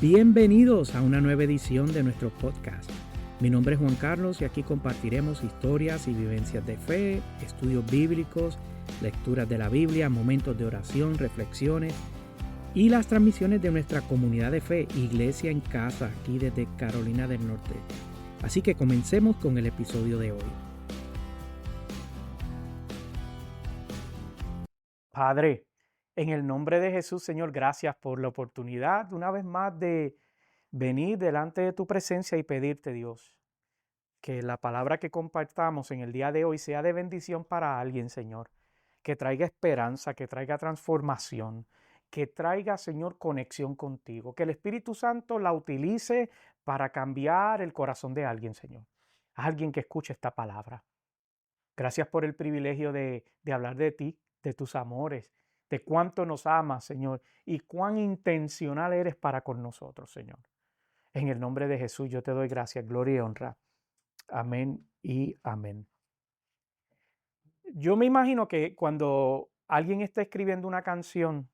Bienvenidos a una nueva edición de nuestro podcast. Mi nombre es Juan Carlos y aquí compartiremos historias y vivencias de fe, estudios bíblicos, lecturas de la Biblia, momentos de oración, reflexiones y las transmisiones de nuestra comunidad de fe, Iglesia en Casa, aquí desde Carolina del Norte. Así que comencemos con el episodio de hoy. Padre, en el nombre de Jesús, Señor, gracias por la oportunidad una vez más de venir delante de tu presencia y pedirte, Dios, que la palabra que compartamos en el día de hoy sea de bendición para alguien, Señor, que traiga esperanza, que traiga transformación, que traiga, Señor, conexión contigo, que el Espíritu Santo la utilice para cambiar el corazón de alguien, Señor, alguien que escuche esta palabra. Gracias por el privilegio de hablar de ti, de tus amores, de cuánto nos amas, Señor, y cuán intencional eres para con nosotros, Señor. En el nombre de Jesús yo te doy gracias, gloria y honra. Amén y amén. Yo me imagino que cuando alguien está escribiendo una canción,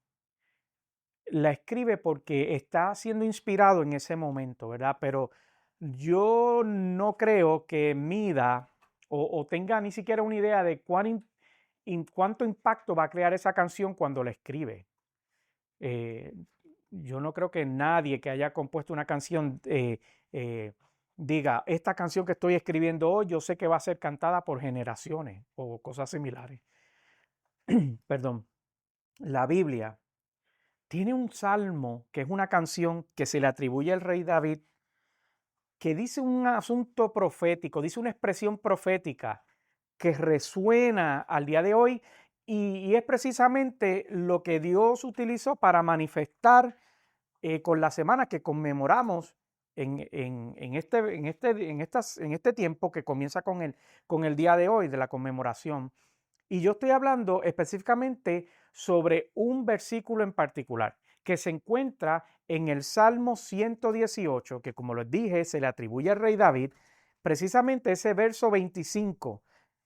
la escribe porque está siendo inspirado en ese momento, ¿verdad? Pero yo no creo que mida o tenga ni siquiera una idea de cuánto impacto va a crear esa canción cuando la escribe. Eh, yo no creo que nadie que haya compuesto una canción diga, esta canción que estoy escribiendo hoy, yo sé que va a ser cantada por generaciones o cosas similares. Perdón. La Biblia tiene un salmo que es una canción que se le atribuye al rey David, que dice un asunto profético, dice una expresión profética que resuena al día de hoy y es precisamente lo que Dios utilizó para manifestar con la semana que conmemoramos en este tiempo que comienza con el día de hoy de la conmemoración. Y yo estoy hablando específicamente sobre un versículo en particular que se encuentra en el Salmo 118, que como les dije, se le atribuye al rey David, precisamente ese verso 25.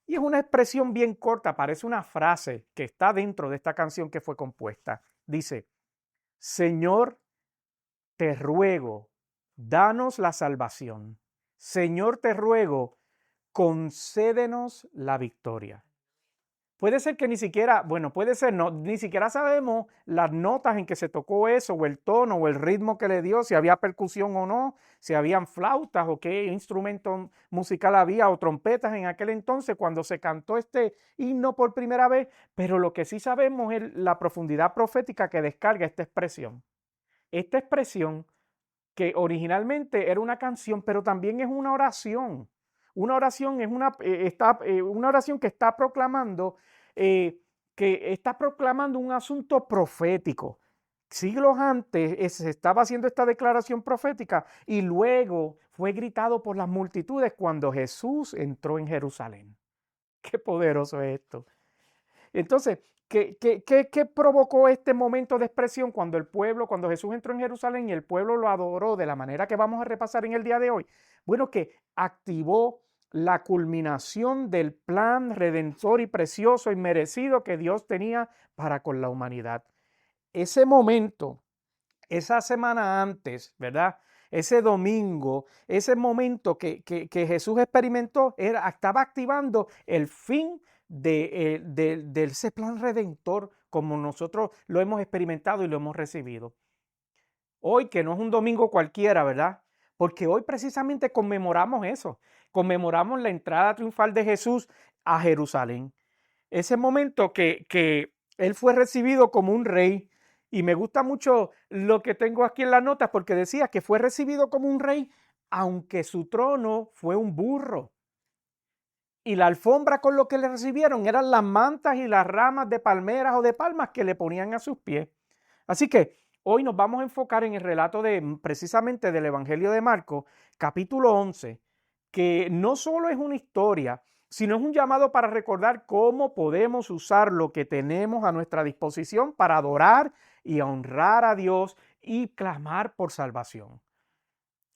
Y es una expresión bien corta, parece una frase que está dentro de esta canción que fue compuesta. Dice, Señor, te ruego, danos la salvación. Señor, te ruego, concédenos la victoria. Puede ser que ni siquiera, bueno, puede ser, no, ni siquiera sabemos las notas en que se tocó eso, o el tono, o el ritmo que le dio, si había percusión o no, si habían flautas o qué instrumento musical había, o trompetas en aquel entonces cuando se cantó este himno por primera vez, pero lo que sí sabemos es la profundidad profética que descarga esta expresión. Esta expresión que originalmente era una canción, pero también es una oración. Una oración es una oración que está proclamando un asunto profético. Siglos antes se estaba haciendo esta declaración profética y luego fue gritado por las multitudes cuando Jesús entró en Jerusalén. Qué poderoso es esto. Entonces, ¿qué provocó este momento de expresión cuando Jesús entró en Jerusalén y el pueblo lo adoró de la manera que vamos a repasar en el día de hoy? Bueno, que activó la culminación del plan redentor y precioso y merecido que Dios tenía para con la humanidad. Ese momento, esa semana antes, ¿verdad? Ese domingo, ese momento que Jesús experimentó, estaba activando el fin de ese plan redentor como nosotros lo hemos experimentado y lo hemos recibido. Hoy, que no es un domingo cualquiera, ¿verdad? Porque hoy precisamente conmemoramos eso, conmemoramos la entrada triunfal de Jesús a Jerusalén. Ese momento que él fue recibido como un rey. Y me gusta mucho lo que tengo aquí en las notas porque decía que fue recibido como un rey, aunque su trono fue un burro. Y la alfombra con lo que le recibieron eran las mantas y las ramas de palmeras o de palmas que le ponían a sus pies. Así que hoy nos vamos a enfocar en el relato precisamente del Evangelio de Marcos, capítulo 11, que no solo es una historia, sino es un llamado para recordar cómo podemos usar lo que tenemos a nuestra disposición para adorar y honrar a Dios y clamar por salvación.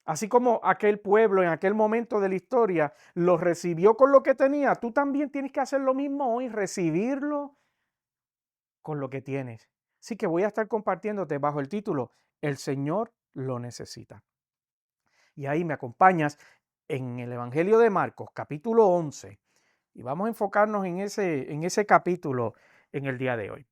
Así como aquel pueblo en aquel momento de la historia lo recibió con lo que tenía, tú también tienes que hacer lo mismo hoy, recibirlo con lo que tienes. Así que voy a estar compartiéndote bajo el título El Señor lo necesita. Y ahí me acompañas en el Evangelio de Marcos, capítulo 11, y vamos a enfocarnos en ese capítulo en el día de hoy.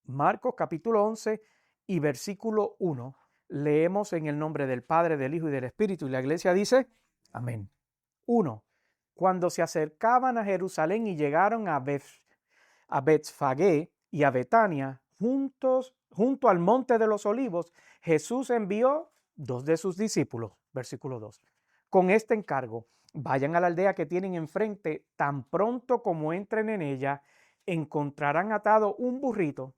Marcos capítulo 11 y versículo 1, leemos en el nombre del Padre, del Hijo y del Espíritu, y la iglesia dice, amén. 1. Cuando se acercaban a Jerusalén y llegaron a Betfagé y a Betania, junto al monte de los olivos, Jesús envió 2 de sus discípulos, versículo 2, con este encargo: vayan a la aldea que tienen enfrente, tan pronto como entren en ella, encontrarán atado un burrito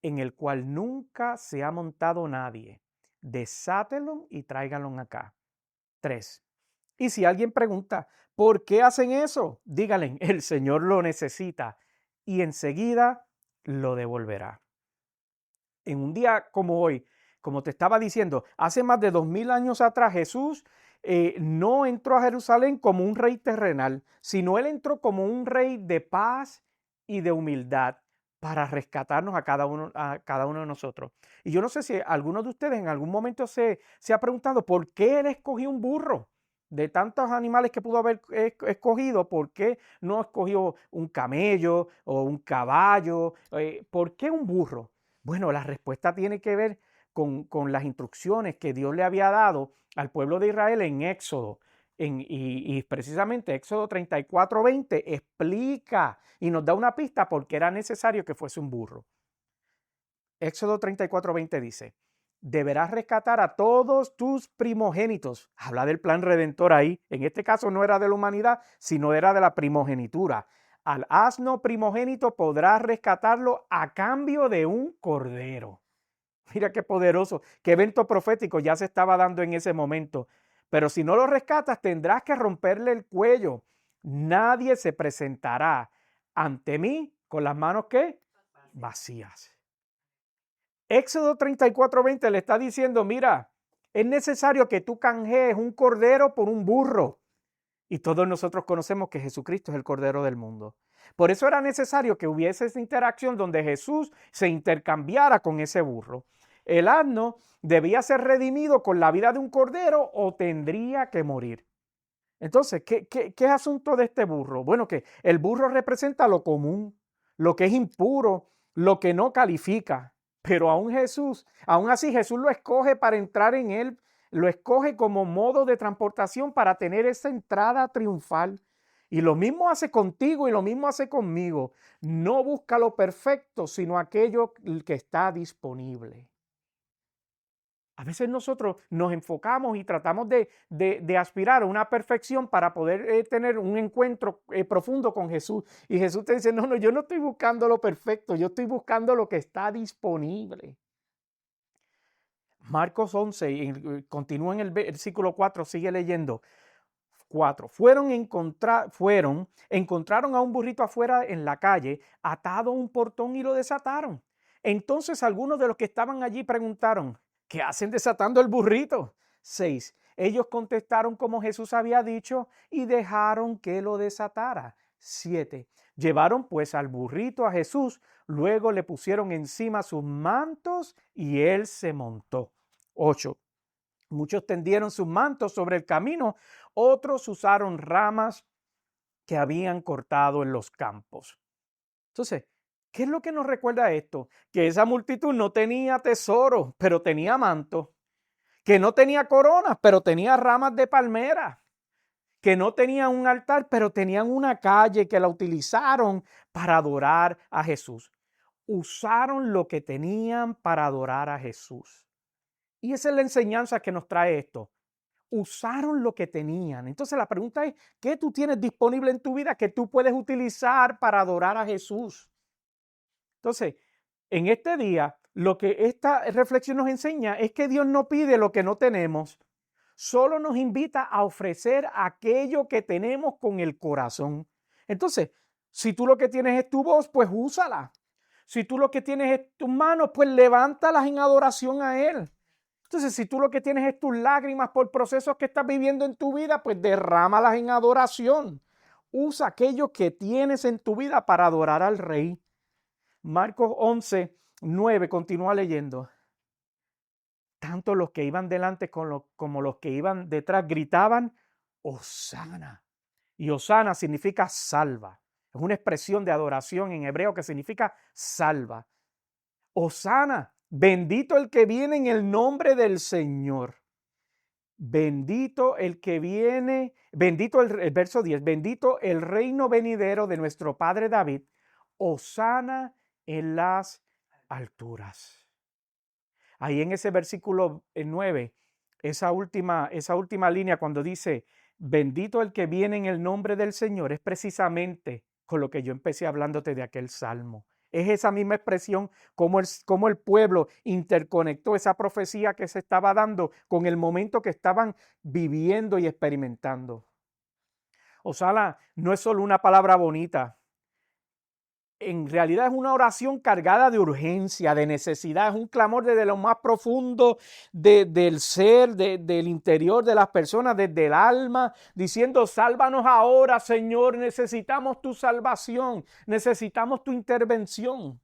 en el cual nunca se ha montado nadie. Desátelo y tráiganlo acá. 3. Y si alguien pregunta, ¿por qué hacen eso? Díganle, el Señor lo necesita y enseguida lo devolverá. En un día como hoy, como te estaba diciendo, hace más de 2000 años atrás, Jesús no entró a Jerusalén como un rey terrenal, sino él entró como un rey de paz y de humildad para rescatarnos a cada uno de nosotros. Y yo no sé si alguno de ustedes en algún momento se ha preguntado por qué él escogió un burro. De tantos animales que pudo haber escogido, ¿por qué no escogió un camello o un caballo? ¿Por qué un burro? Bueno, la respuesta tiene que ver con las instrucciones que Dios le había dado al pueblo de Israel en Éxodo. Y precisamente Éxodo 34:20 explica y nos da una pista porque era necesario que fuese un burro. Éxodo 34:20 dice: deberás rescatar a todos tus primogénitos. Habla del plan redentor ahí. En este caso no era de la humanidad, sino era de la primogenitura. Al asno primogénito podrás rescatarlo a cambio de un cordero. Mira qué poderoso, qué evento profético ya se estaba dando en ese momento. Pero si no lo rescatas, tendrás que romperle el cuello. Nadie se presentará ante mí con las manos, ¿qué? Vacías. Éxodo 34:20 le está diciendo, mira, es necesario que tú canjees un cordero por un burro. Y todos nosotros conocemos que Jesucristo es el Cordero del mundo. Por eso era necesario que hubiese esa interacción donde Jesús se intercambiara con ese burro. El asno debía ser redimido con la vida de un cordero o tendría que morir. Entonces, ¿qué es asunto de este burro? Bueno, que el burro representa lo común, lo que es impuro, lo que no califica. Pero aún así Jesús lo escoge para entrar en él, lo escoge como modo de transportación para tener esa entrada triunfal. Y lo mismo hace contigo y lo mismo hace conmigo. No busca lo perfecto, sino aquello que está disponible. A veces nosotros nos enfocamos y tratamos de aspirar a una perfección para poder tener un encuentro profundo con Jesús. Y Jesús te dice, no, yo no estoy buscando lo perfecto, yo estoy buscando lo que está disponible. Marcos 11, continúa en el versículo 4, sigue leyendo. 4. Encontraron a un burrito afuera en la calle, atado a un portón y lo desataron. Entonces algunos de los que estaban allí preguntaron, ¿qué hacen desatando el burrito? 6. Ellos contestaron como Jesús había dicho y dejaron que lo desatara. 7. Llevaron pues al burrito a Jesús, luego le pusieron encima sus mantos y él se montó. 8. Muchos tendieron sus mantos sobre el camino, otros usaron ramas que habían cortado en los campos. Entonces, ¿qué es lo que nos recuerda esto? Que esa multitud no tenía tesoro, pero tenía manto. Que no tenía coronas, pero tenía ramas de palmera. Que no tenía un altar, pero tenían una calle que la utilizaron para adorar a Jesús. Usaron lo que tenían para adorar a Jesús. Y esa es la enseñanza que nos trae esto. Usaron lo que tenían. Entonces la pregunta es, ¿qué tú tienes disponible en tu vida que tú puedes utilizar para adorar a Jesús? Entonces, en este día, lo que esta reflexión nos enseña es que Dios no pide lo que no tenemos, solo nos invita a ofrecer aquello que tenemos con el corazón. Entonces, si tú lo que tienes es tu voz, pues úsala. Si tú lo que tienes es tus manos, pues levántalas en adoración a Él. Entonces, si tú lo que tienes es tus lágrimas por procesos que estás viviendo en tu vida, pues derrámalas en adoración. Usa aquello que tienes en tu vida para adorar al Rey. Marcos 11:9 continúa leyendo. tanto los que iban delante como los que iban detrás gritaban, Hosana. Y Hosana significa salva. Es una expresión de adoración en hebreo que significa salva. Hosana, bendito el que viene en el nombre del Señor. Bendito el que viene, bendito el verso 10, bendito el reino venidero de nuestro Padre David. Hosana en las alturas. Ahí en ese versículo 9, esa última línea cuando dice, bendito el que viene en el nombre del Señor, es precisamente con lo que yo empecé hablándote de aquel salmo. Es esa misma expresión como el pueblo interconectó esa profecía que se estaba dando con el momento que estaban viviendo y experimentando. Hosana no es solo una palabra bonita. En realidad es una oración cargada de urgencia, de necesidad, es un clamor desde lo más profundo del ser, del interior de las personas, desde el alma, diciendo, sálvanos ahora, Señor, necesitamos tu salvación, necesitamos tu intervención.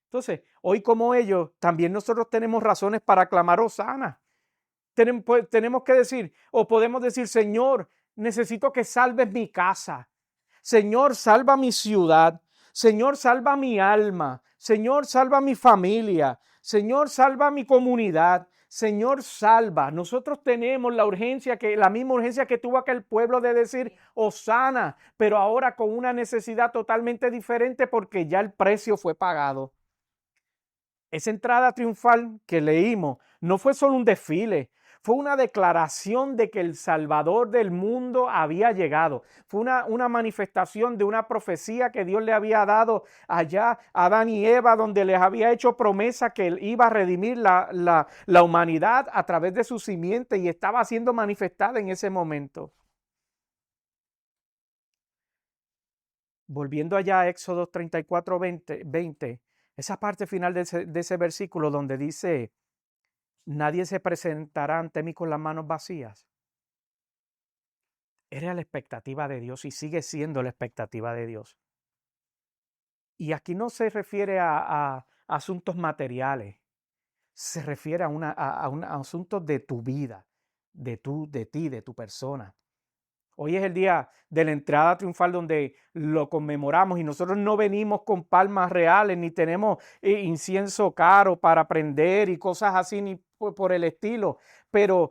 Entonces, hoy como ellos, también nosotros tenemos razones para clamar hosana. Tenemos que decir, o podemos decir, Señor, necesito que salves mi casa. Señor, salva mi ciudad. Señor, salva mi alma. Señor, salva mi familia. Señor, salva mi comunidad. Señor, salva. Nosotros tenemos la misma urgencia que tuvo aquel pueblo de decir, hosana, pero ahora con una necesidad totalmente diferente porque ya el precio fue pagado. Esa entrada triunfal que leímos no fue solo un desfile, fue una declaración de que el Salvador del mundo había llegado. Fue una manifestación de una profecía que Dios le había dado allá a Adán y Eva, donde les había hecho promesa que él iba a redimir la humanidad a través de su simiente y estaba siendo manifestada en ese momento. Volviendo allá a Éxodo 34, 20, esa parte final de ese versículo donde dice, nadie se presentará ante mí con las manos vacías. Era la expectativa de Dios y sigue siendo la expectativa de Dios. Y aquí no se refiere a asuntos materiales, se refiere a asuntos de tu vida, de ti, de tu persona. Hoy es el día de la entrada triunfal donde lo conmemoramos y nosotros no venimos con palmas reales ni tenemos incienso caro para prender y cosas así ni por el estilo, pero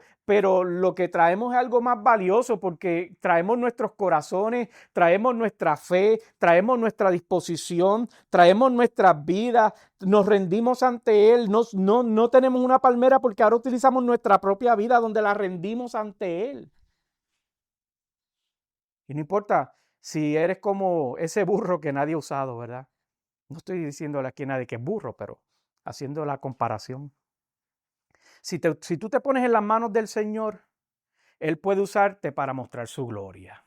lo que traemos es algo más valioso porque traemos nuestros corazones, traemos nuestra fe, traemos nuestra disposición, traemos nuestras vidas, nos rendimos ante Él, no tenemos una palmera porque ahora utilizamos nuestra propia vida donde la rendimos ante Él. Y no importa si eres como ese burro que nadie ha usado, ¿verdad? No estoy diciéndole aquí a nadie que es burro, pero haciendo la comparación. Si tú te pones en las manos del Señor, Él puede usarte para mostrar su gloria.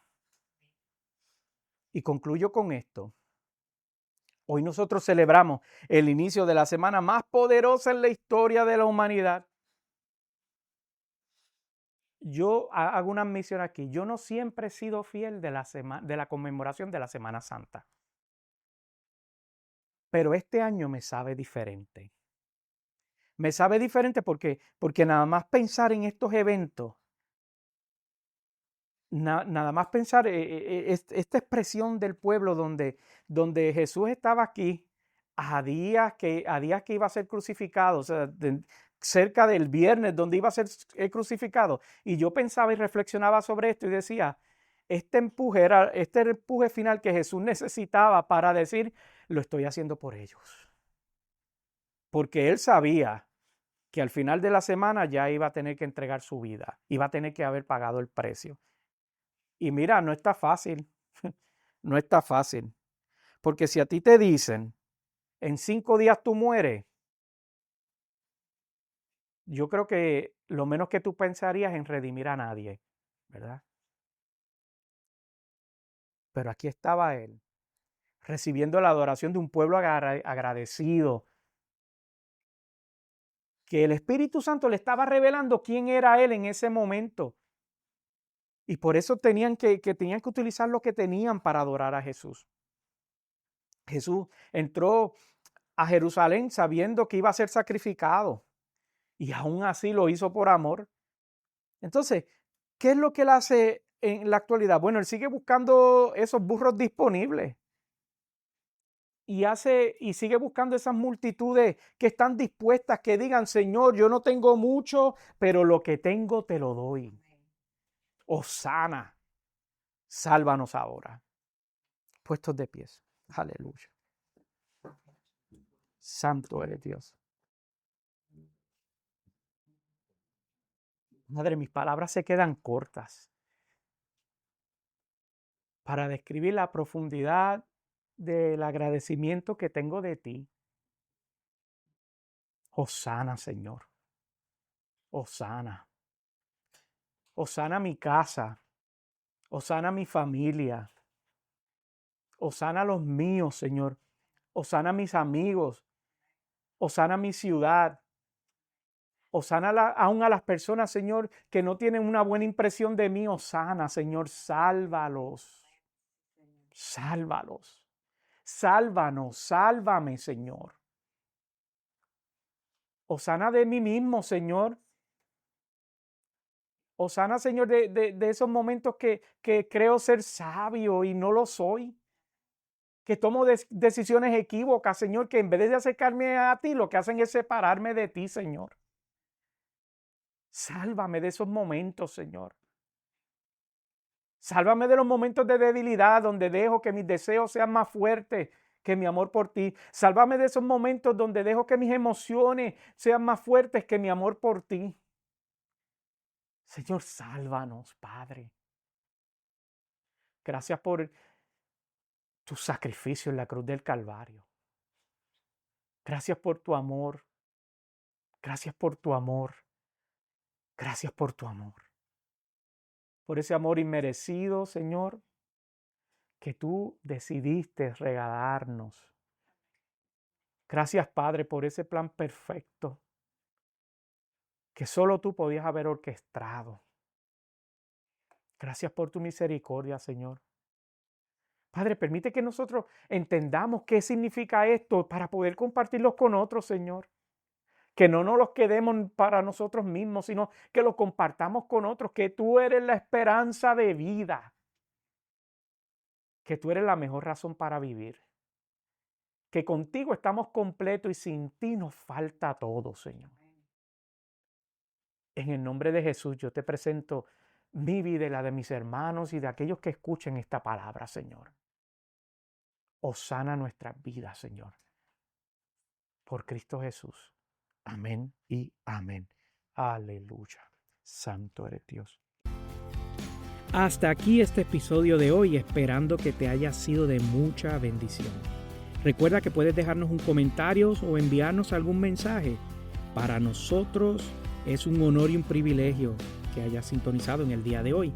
Y concluyo con esto. Hoy nosotros celebramos el inicio de la semana más poderosa en la historia de la humanidad. Yo hago una admisión aquí. Yo no siempre he sido fiel de la conmemoración de la Semana Santa. Pero este año me sabe diferente. Me sabe diferente porque nada más pensar en estos eventos, nada más pensar esta expresión del pueblo donde Jesús estaba aquí a días que iba a ser crucificado, o sea, cerca del viernes donde iba a ser crucificado. Y yo pensaba y reflexionaba sobre esto y decía, este empuje final que Jesús necesitaba para decir, lo estoy haciendo por ellos. Porque él sabía que al final de la semana ya iba a tener que entregar su vida, iba a tener que haber pagado el precio. Y mira, no está fácil, no está fácil, porque si a ti te dicen, en 5 días tú mueres, yo creo que lo menos que tú pensarías en redimir a nadie, ¿verdad? Pero aquí estaba él, recibiendo la adoración de un pueblo agradecido, que el Espíritu Santo le estaba revelando quién era él en ese momento. Y por eso tenían que utilizar lo que tenían para adorar a Jesús. Jesús entró a Jerusalén sabiendo que iba a ser sacrificado. y aún así lo hizo por amor. Entonces, ¿qué es lo que él hace en la actualidad? Bueno, él sigue buscando esos burros disponibles y sigue buscando esas multitudes que están dispuestas, que digan, Señor, yo no tengo mucho, pero lo que tengo te lo doy. Hosana, sálvanos ahora. Puestos de pies. Aleluya. Santo eres Dios. Madre, mis palabras se quedan cortas para describir la profundidad del agradecimiento que tengo de ti. Hosana, Señor. Hosana. Hosana mi casa. Hosana mi familia. Hosana los míos, Señor. Hosana mis amigos. Hosana mi ciudad. Hosana aún a las personas, Señor, que no tienen una buena impresión de mí. Hosana, Señor, sálvalos. Sálvalos. Sálvanos, sálvame, Señor. Hosana de mí mismo, Señor. Hosana, Señor, de esos momentos que creo ser sabio y no lo soy. Que tomo decisiones equívocas, Señor, que en vez de acercarme a ti, lo que hacen es separarme de ti, Señor. Sálvame de esos momentos, Señor. Sálvame de los momentos de debilidad donde dejo que mis deseos sean más fuertes que mi amor por ti. Sálvame de esos momentos donde dejo que mis emociones sean más fuertes que mi amor por ti. Señor, sálvanos, Padre. Gracias por tu sacrificio en la cruz del Calvario. Gracias por tu amor. Gracias por tu amor. Gracias por tu amor. Por ese amor inmerecido, Señor, que tú decidiste regalarnos. Gracias, Padre, por ese plan perfecto que solo tú podías haber orquestado. Gracias por tu misericordia, Señor. Padre, permite que nosotros entendamos qué significa esto para poder compartirlos con otros, Señor. Que no nos los quedemos para nosotros mismos, sino que los compartamos con otros, que tú eres la esperanza de vida, que tú eres la mejor razón para vivir, que contigo estamos completos y sin ti nos falta todo, Señor. En el nombre de Jesús yo te presento mi vida y la de mis hermanos y de aquellos que escuchen esta palabra, Señor. Hosana nuestras vidas, Señor. Por Cristo Jesús. Amén y amén. Aleluya. Santo eres Dios. Hasta aquí este episodio de hoy, esperando que te haya sido de mucha bendición. Recuerda que puedes dejarnos un comentario o enviarnos algún mensaje. Para nosotros es un honor y un privilegio que hayas sintonizado en el día de hoy.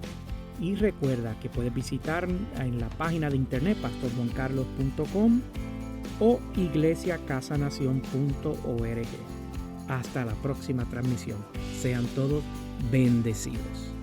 Y recuerda que puedes visitar en la página de internet pastorjuancarlos.com o iglesiacasanación.org. Hasta la próxima transmisión. Sean todos bendecidos.